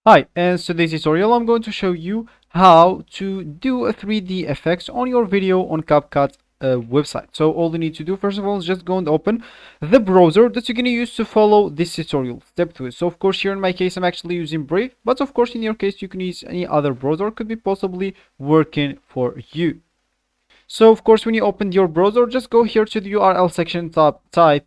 Hi, and so today's tutorial I'm going to show you how to do a 3D effects on your video on CapCut website. So all you need to do first of all is just go and open the browser that you're going to use to follow this tutorial step to it. So of course here in my case I'm actually using Brave, but of course in your case you can use any other browser, could be possibly working for you. So of course when you open your browser, just go here to the URL section, type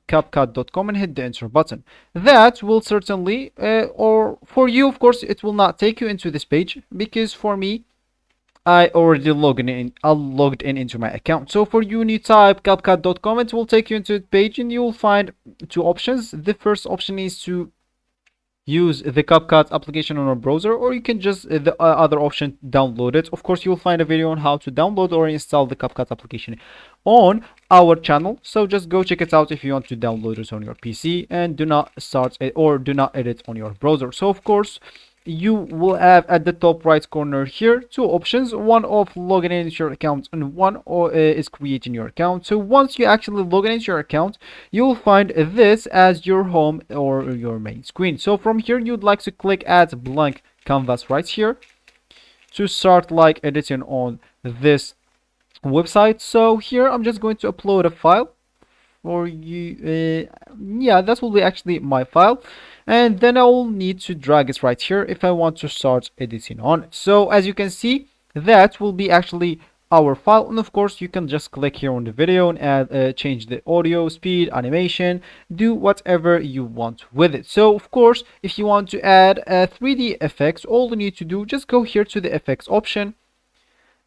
CapCut.com and hit the enter button. That will certainly, or for you of course, it will not take you into this page, because for me, I already logged in into my account. So for you, when you type CapCut.com, it will take you into the page and you will find two options. The first option is to use the CapCut application on a browser, or you can just the other option, download it. Of course, you'll find a video on how to download or install the CapCut application on our channel, so just go check it out if you want to download it on your PC, and do not start it or do not edit on your browser. So of course you will have at the top right corner here two options, one of logging into your account and one is creating your account. So once you actually log into your account, you'll find this as your home or your main screen. So from here you'd like to click add blank canvas right here to start like editing on this website. So here I'm just going to upload a file for you. Yeah, that will be actually my file, and then I will need to drag it right here if I want to start editing on it. So as you can see, that will be actually our file, and of course you can just click here on the video and add change the audio speed, animation, do whatever you want with it. So of course if you want to add 3D effects, all you need to do, just go here to the effects option,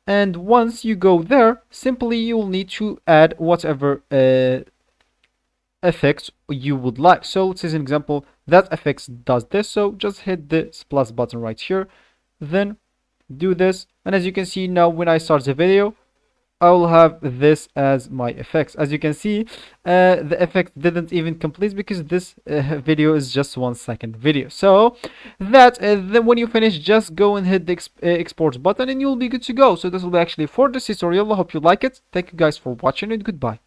and once you go there, simply you will need to add whatever effects you would like. So let's say as an example, that effects does this, so just hit this plus button right here, then do this, and as you can see now when I start the video, I will have this as my effects. As you can see, the effect didn't even complete because this video is just 1 second video. So that then when you finish, just go and hit the export button and you'll be good to go. So this will be actually for this tutorial. I hope you like it. Thank you guys for watching, and goodbye.